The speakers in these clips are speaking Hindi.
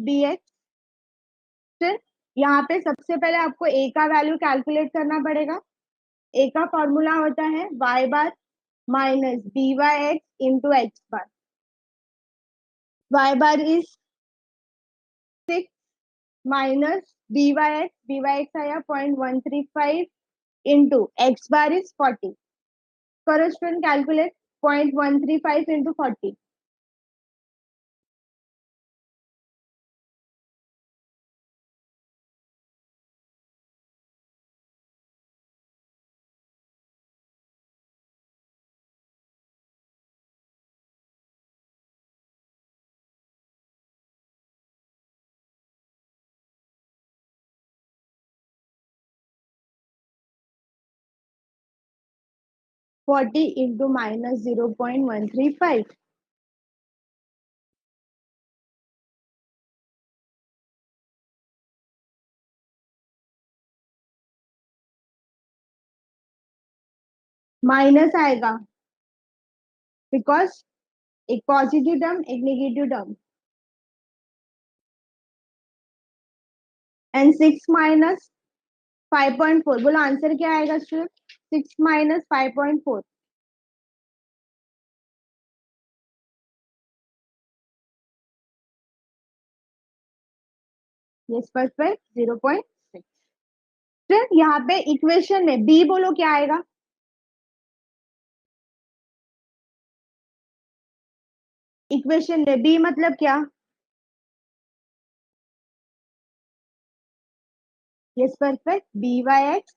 B x. फिर यहाँ पे सबसे पहले आपको ए का वैल्यू कैलकुलेट करना पड़ेगा। ए का फॉर्मूला होता है y bar minus b Y x into x bar. Y bar is 6 minus b Y x आया 0.135 इंटू एक्स बार इज 40। करो student calculate 0.135 into 40। 40 into minus 0.135। Minus आएगा बिकॉज एक पॉजिटिव टर्म एक नेगेटिव टर्म। एंड 6 माइनस 5.4, बोलो आंसर क्या आएगा स्टूडेंट? 6 माइनस 5.4। Yes perfect 0.6। फिर यहाँ पे इक्वेशन में बी बोलो क्या आएगा? इक्वेशन में बी मतलब क्या? Yes perfect B Y X.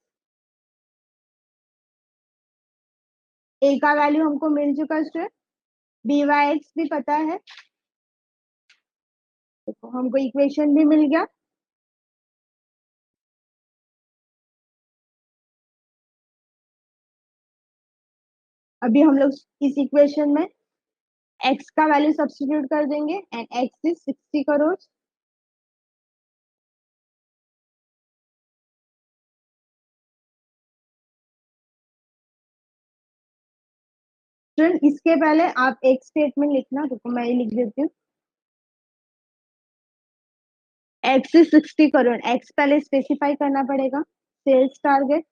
A का वैल्यू हमको मिल चुका स्टूडेंट, बी वाई एक्स भी पता है। देखो हमको इक्वेशन भी मिल गया। अभी हम लोग इस इक्वेशन में एक्स का वैल्यू सब्स्टिट्यूट कर देंगे and x is 60 crore. Student इसके पहले आप एक स्टेटमेंट लिखना, रुको मैं ये लिख देती हूँ। एक्स इज 60 करोड़, एक्स पहले स्पेसिफाई करना पड़ेगा। सेल्स टारगेट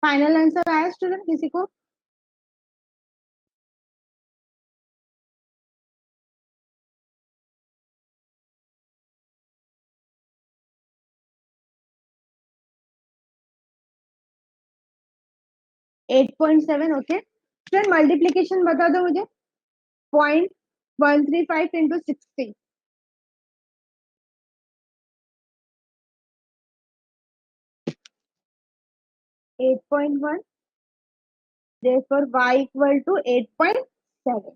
फाइनल आंसर आया स्टूडेंट किसी को? Eight point seven. Okay student multiplication बता दो मुझे। 0.135 into 60। 8.1, therefore y equal to 8.7।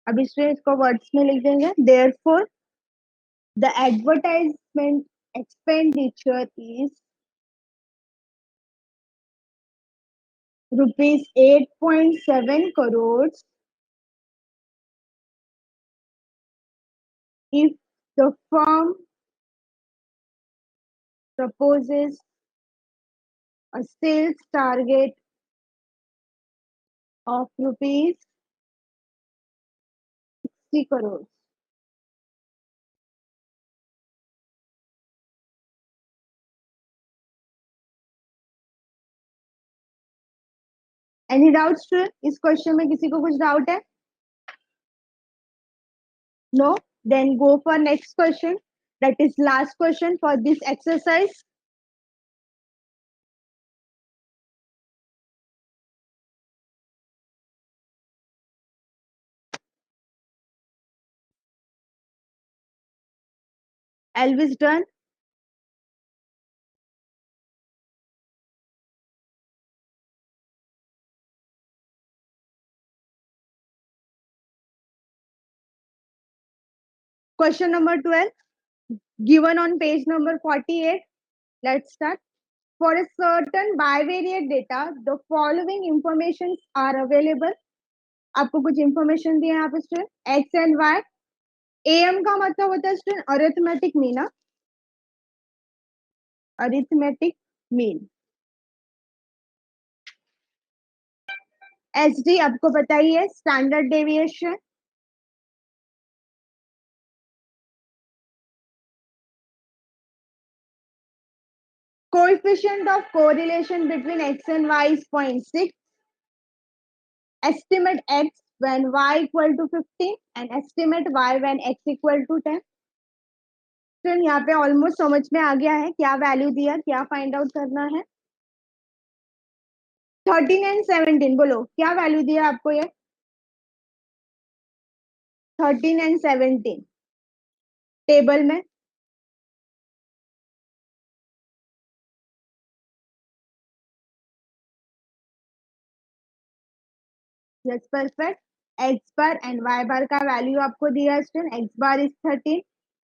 अब इसमें इसको वर्ड्स में लिख देंगे। therefore the advertisement expenditure is rupees 8.7 crores if the firm proposes a sales target of rupees 60 crores. Any doubts इस क्वेश्चन में किसी को कुछ डाउट है? No? Then go for next question. That is last question for this exercise. Elvis done. Question number 12 given on page number 48. Let's start. For a certain bivariate data, the following informations are available. आपको कुछ information दिए यहाँ पे student, x and y AM का मतलब होता है student arithmetic mean, arithmetic mean. SD आपको पता ही है, standard deviation. Coefficient of correlation between x and y is 0.6. Estimate x when y equal to 15 and estimate y when x equal to 10. तो यहाँ पे ऑलमोस्ट समझ में आ गया है क्या वैल्यू दिया, क्या फाइंड आउट करना है। 13 एंड 17 बोलो क्या वैल्यू दिया आपको ये। 13 एंड 17 टेबल में। Yes perfect. X bar and Y bar का वैल्यू आपको दिया है student. X bar is 13,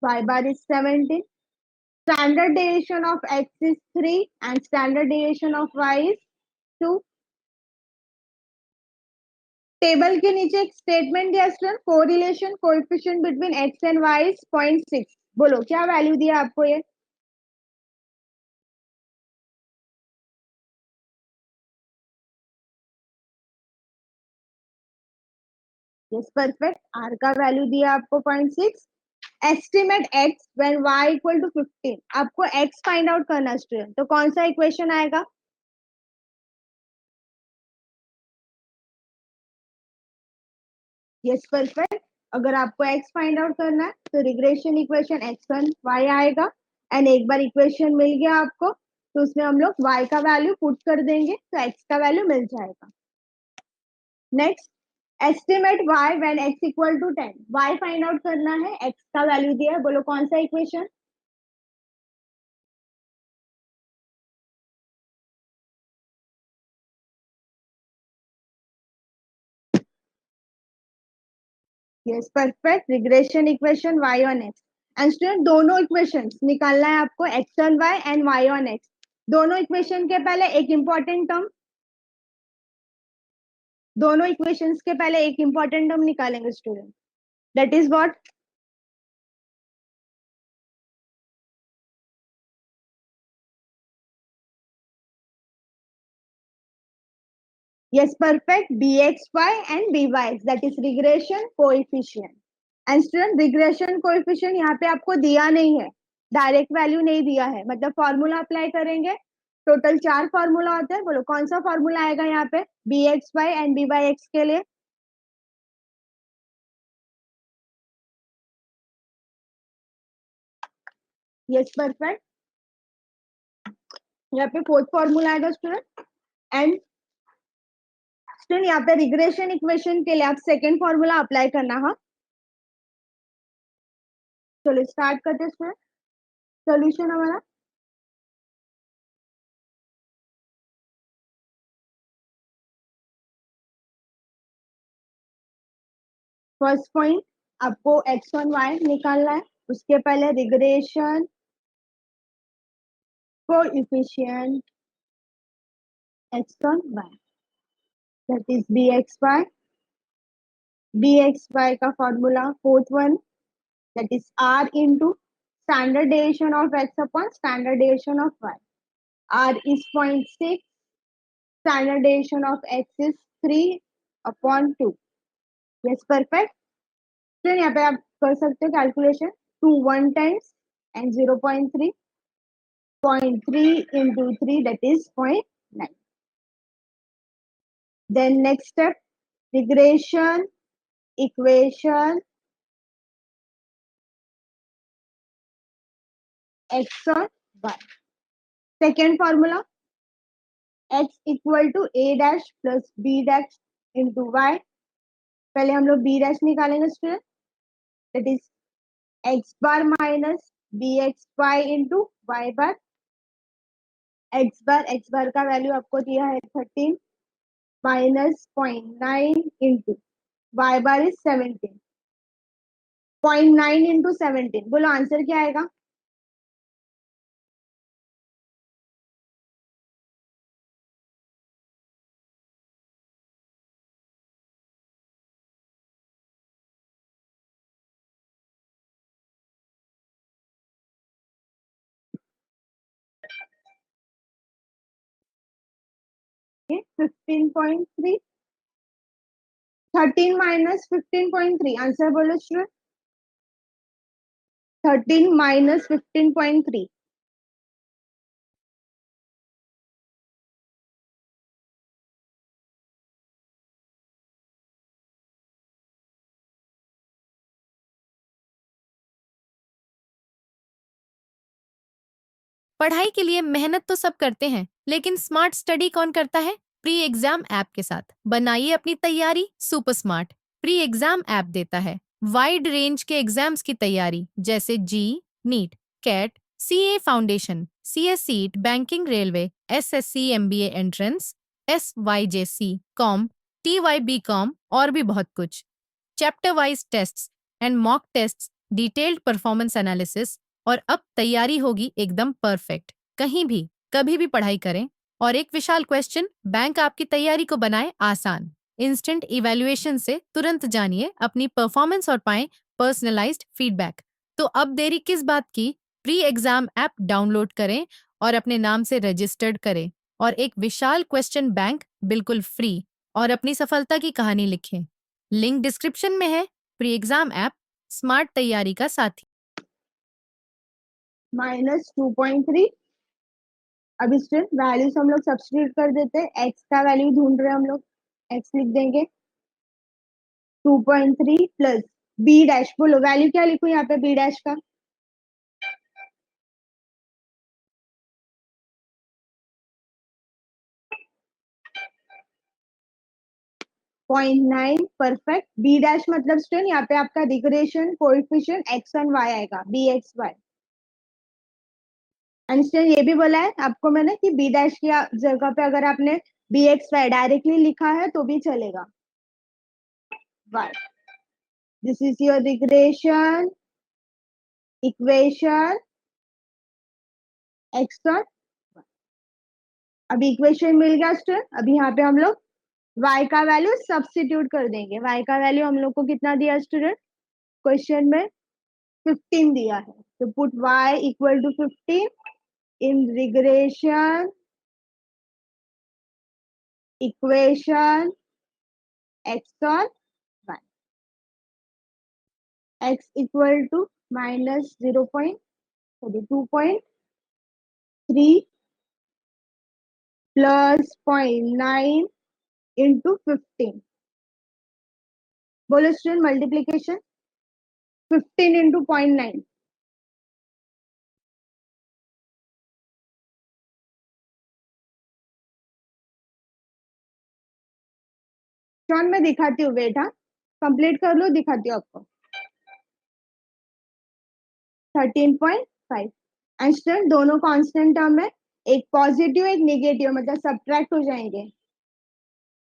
Y bar is 17. Standard deviation of x is 3 and standard deviation of y is 2. Table के नीचे एक स्टेटमेंट दिया student, correlation coefficient between x and y is 0.6. बोलो क्या वैल्यू दिया आपको ये। Yes perfect. आर का वैल्यू दिया आपको 0.6. Estimate x when y equal to 15, आपको एक्स फाइंड आउट करना स्टूडेंट, तो कौन सा इक्वेशन आएगा। Yes perfect. अगर आपको एक्स फाइंड आउट करना है तो रिग्रेशन इक्वेशन x1 y आएगा। एंड एक बार इक्वेशन मिल गया आपको तो उसमें हम लोग y का वैल्यू पुट कर देंगे तो x का वैल्यू मिल जाएगा। Next, estimate y when x equal to 10, y find out करना है, x का वैल्यू दिया है, बोलो कौन सा equation. Yes perfect. Regression equation y on x। And student दोनों इक्वेशंस निकालना है आपको, x on y and y on x। दोनों इक्वेशन के पहले एक इंपॉर्टेंट टर्म, दोनों इक्वेशंस के पहले एक इंपॉर्टेंट टर्म निकालेंगे student, that is what. Yes, perfect. bxy and byx, that is regression coefficient. And student regression coefficient यहाँ पे आपको दिया नहीं है, डायरेक्ट वैल्यू नहीं दिया है, मतलब फॉर्मूला अप्लाई करेंगे। टोटल 4 फॉर्मूला होते हैं, बोलो कौन सा फॉर्मूला आएगा यहाँ पे bxy एंड byx के लिए। Yes perfect. यहाँ पे फोर्थ फॉर्मूला आएगा स्टूडेंट। एंड स्टूडेंट यहाँ पे रिग्रेशन इक्वेशन के लिए आप सेकेंड फॉर्मूला अप्लाई करना। हाँ चलो स्टार्ट करते हैं स्टूडेंट। सोल्यूशन हमारा, फर्स्ट पॉइंट आपको एक्स वन वाई निकालना है, उसके पहले regression coefficient X one Y, that is B X Y. B X Y का formula fourth one, that is R into standard deviation of X upon standard deviation of Y. R is 0.6, standard deviation of X is 3 upon 2। Yes perfect. तो यहाँ पे आप कर सकते हो calculation, 2 1 times and 0.3, 0.3 into 3, that is 0.9. Then next step, regression equation x on y. Second formula, x equal to a dash plus b dash into y. पहले हम लोग b dash निकालेंगे student, that is x bar minus bxy into y bar. x bar का वैल्यू आपको दिया है 13 minus 0.9 into y bar is 17. 0.9 into 17, बोलो आंसर क्या आएगा। 15.3, 13 minus 15.3, आंसर बोलो स्टूडेंट। 13 minus 15.3, पढ़ाई के लिए मेहनत तो सब करते हैं, लेकिन स्मार्ट स्टडी कौन करता है? प्री एग्जाम ऐप के साथ बनाइए अपनी तैयारी super smart. Pre exam app देता है वाइड रेंज के एग्जाम्स की तैयारी, जैसे JEE, NEET, CAT, CA foundation, CSEET, banking, railway, SSC, MBA entrance, SYJC, com, TYB com और भी बहुत कुछ। Chapter wise tests and mock tests, detailed performance analysis, और अब तैयारी होगी एकदम परफेक्ट। कहीं भी कभी भी पढ़ाई करें। और एक विशाल क्वेश्चन बैंक आपकी तैयारी को बनाए आसान। इंस्टेंट इवैल्यूएशन से तुरंत जानिए अपनी परफॉर्मेंस और पाएं पर्सनलाइज्ड फीडबैक। तो अब देरी किस बात की? प्री एग्जाम ऐप डाउनलोड करें और अपने नाम से रजिस्टर्ड करें और एक विशाल क्वेश्चन बैंक बिल्कुल फ्री और अपनी सफलता की कहानी लिखें। लिंक डिस्क्रिप्शन में है। प्री एग्जाम ऐप स्मार्ट तैयारी का साथी। -2.3। अब स्टूडेंट वैल्यूज हम लोग सब्स्टिट्यूट कर देते हैं। एक्स का वैल्यू ढूंढ रहे हैं हम लोग, एक्स लिख देंगे 2.3 प्लस बी डैश। बोलो वैल्यू क्या लिखूं यहाँ पे बी डैश का? 0.9। परफेक्ट। बी डैश मतलब स्टूडेंट यहाँ पे आपका regression coefficient X and Y आएगा, B X Y. And student ये भी बोला है आपको मैंने कि बी डैश की जगह पे अगर आपने बी एक्स वाई डायरेक्टली लिखा है तो भी चलेगा। Y, this is your regression equation x dot. अभी इक्वेशन मिल गया स्टूडेंट। अभी यहाँ पे हम लोग y का वैल्यू सब्स्टिट्यूट कर देंगे। y का वैल्यू हम लोग को कितना दिया स्टूडेंट? क्वेश्चन में 15 दिया है, तो put y equal to 15 in regression equation x और y। x equal to minus 2.3 plus 0.9 into 15। बोलो स्टूडेंट मल्टीप्लीकेशन 15 इंटू 0.9। जॉन मैं दिखाती हूँ, वेट। हाँ, कंप्लीट कर लो, दिखाती हूँ आपको। 13.5। एंड स्टूडेंट दोनों कांस्टेंट टर्म है, एक पॉजिटिव एक नेगेटिव, मतलब सब्ट्रैक्ट हो जाएंगे।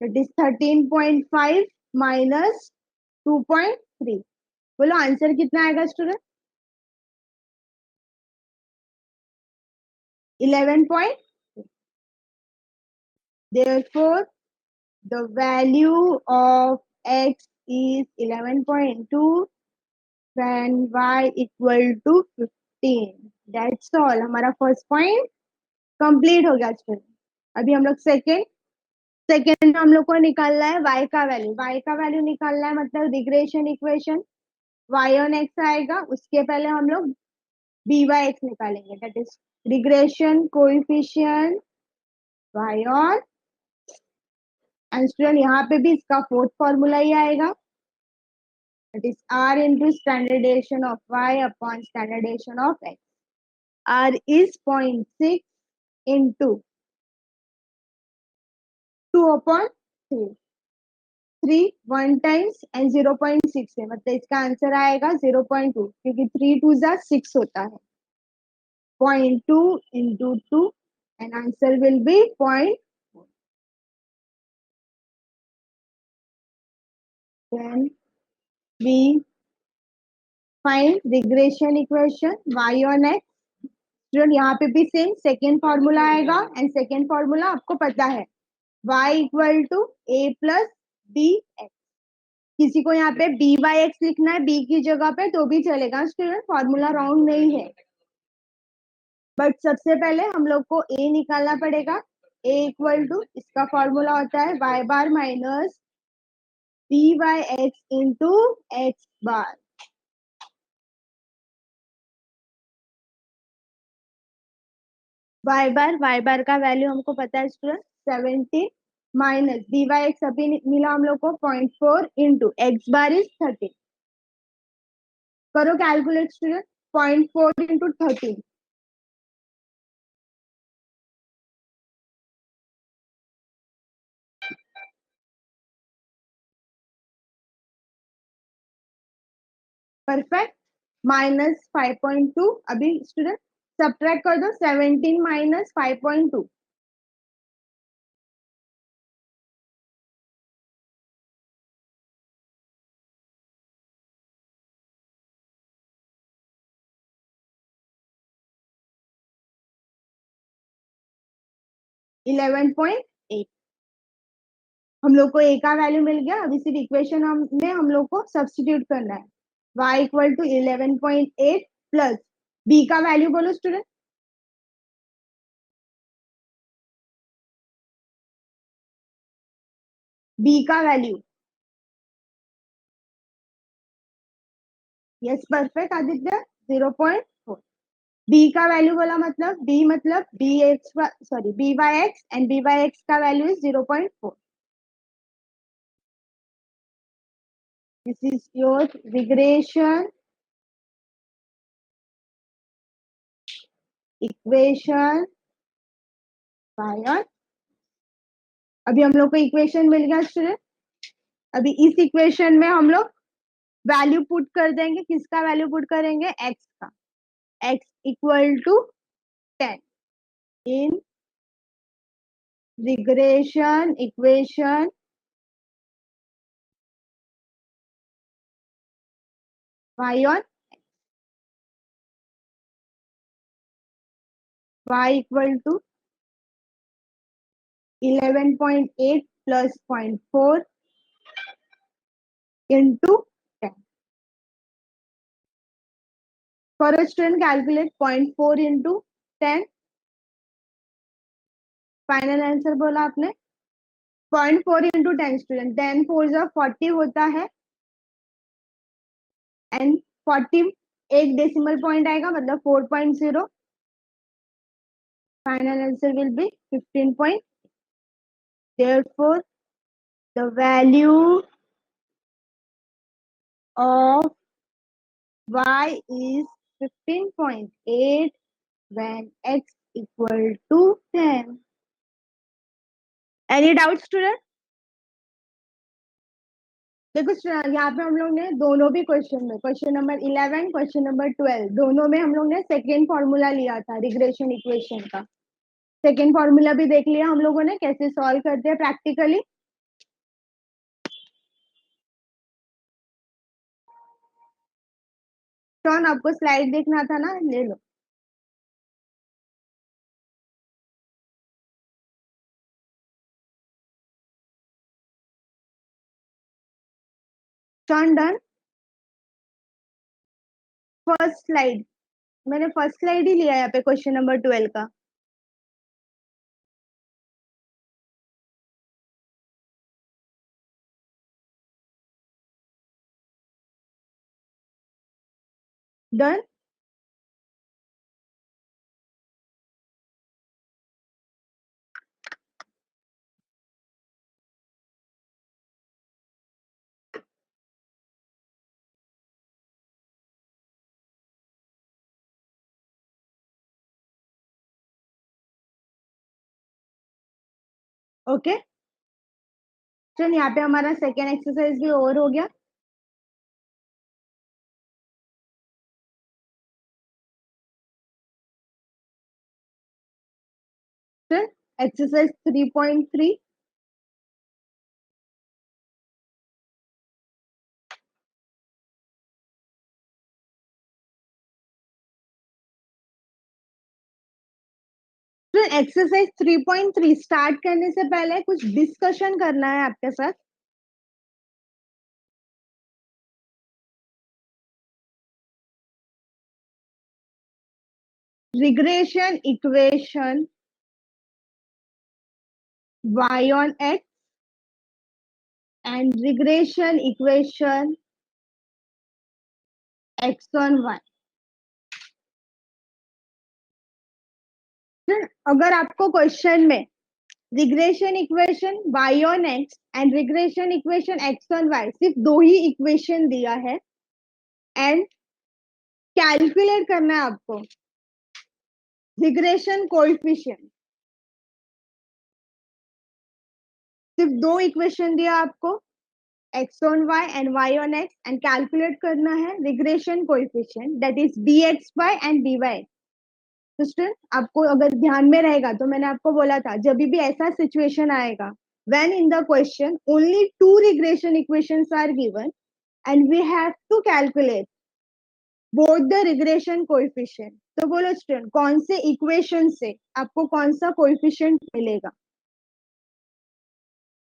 It is 13.5 minus 2.3। बोलो आंसर कितना आएगा student? 11. Therefore the value of x is 11.2 when y equal to 15। That's all। हमारा फर्स्ट पॉइंट कंप्लीट हो गया स्टूडेंट। अभी हम लोग सेकेंड हम लोग को निकालना है y का वैल्यू। y का वैल्यू निकालना है मतलब regression equation y on x आएगा, उसके पहले हम लोग बी वाई एक्स निकालेंगे, that is regression coefficient y on. And student यहाँ पे भी इसका फोर्थ फॉर्मूला ही आएगा, that is r into standard deviation of y upon standard deviation of x। r is 0.6 into 2 upon 3। 3 1 times and 0.6 है, मतलब इसका आंसर आएगा 0.2, क्योंकि 3 2 जा 6 होता है। 0.2 into 2 and answer will be 0.4। Then we find regression equation y on x। Student यहाँ पे भी सेम सेकेंड फॉर्मूला आएगा, एंड सेकेंड फॉर्मूला आपको पता है y equal to a plus b x. किसी को यहाँ पे बी वाई एक्स लिखना है b की जगह पे तो भी चलेगा स्टूडेंट, फॉर्मूला रॉन्ग नहीं है। बट सबसे पहले हम लोग को a निकालना पड़ेगा। ए इक्वल टू, इसका फॉर्मूला होता है y bar minus D Y x into x bar. y bar का वैल्यू हमको पता है student 17 minus D Y X अभी मिला हम लोग को 0.4 इंटू एक्स बार इज 30। करो calculate student, 0.4 into 13, perfect. Minus 5.2, अभी स्टूडेंट सब्ट्रैक्ट कर दो 17 माइनस 5.2, 11.8। हम लोग को ए का वैल्यू मिल गया। अभी सिर्फ इक्वेशन में हम लोग को सब्स्टिट्यूट करना है। y equal to 11.8 plus B का वैल्यू बोलो स्टूडेंट, बी का value. Yes perfect Aditya, 0.4। B का वैल्यू बोला मतलब B X, sorry B Y X, and B Y X का value is 0.4। This is your regression equation by on. अभी हम लोग को इक्वेशन मिल गया स्टूडेंट। अभी इस इक्वेशन में हम लोग वैल्यू पुट कर देंगे। किसका वैल्यू पुट करेंगे? एक्स का। X equal to 10 in regression equation y on y equal to 11.8 plus 0.4 into 10. For student calculate 0.4 into 10. Final answer बोला आपने 0.4 into 10 स्टूडेंट। 10 फोर जा 40 होता है, एंड 40 एक डेसिमल पॉइंट आएगा मतलब 4.0। Final answer will be 15 point। Therefore, the value of y is 15.8 when x equal to 10. Any doubt student? देखो यहाँ पे हम लोग ने दोनों भी क्वेश्चन में, क्वेश्चन नंबर 11 क्वेश्चन नंबर 12 दोनों में हम लोग ने सेकेंड फॉर्मूला लिया था रिग्रेशन इक्वेशन का। सेकेंड फॉर्मूला भी देख लिया हम लोगों ने कैसे सॉल्व करते हैं प्रैक्टिकली। टॉन आपको स्लाइड देखना था ना, ले लो। Turn done. फर्स्ट स्लाइड, मैंने फर्स्ट स्लाइड ही लिया यहाँ पे क्वेश्चन नंबर 12 का। डन। ओके चल, यहाँ पे हमारा सेकेंड एक्सरसाइज भी ओवर हो गया। चल एक्सरसाइज 3.3। एक्सरसाइज 3.3 स्टार्ट करने से पहले कुछ डिस्कशन करना है आपके साथ। Regression equation y on x and regression equation x on y. अगर आपको क्वेश्चन में regression equation y on x and regression equation x on y सिर्फ दो ही इक्वेशन दिया है एंड कैलकुलेट करना है आपको रिग्रेशन कोएफिशिएंट, सिर्फ दो इक्वेशन दिया आपको x on y and y on x and calculate करना है regression coefficient that is dxy and dy. तो स्टूडेंट आपको अगर ध्यान में रहेगा तो मैंने आपको बोला था जब भी ऐसा सिचुएशन आएगा when in the question only two regression equations are given and we have to calculate both the regression coefficient. तो बोलो स्टूडेंट कौन से इक्वेशन से आपको कौन सा कोएफिशिएंट मिलेगा,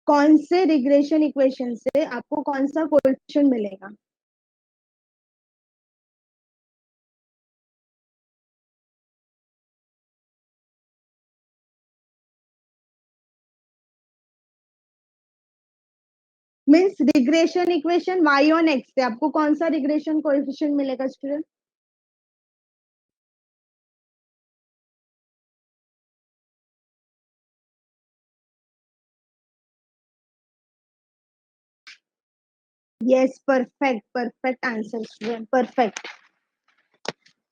कौन से रिग्रेशन इक्वेशन से आपको कौन सा कोएफिशिएंट मिलेगा. Means regression equation y on x से आपको कौन सा रिग्रेशन कोएफिशिएंट मिलेगा student. Yes, perfect, perfect answer, student. Perfect.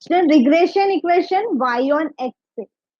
Student, regression equation y on x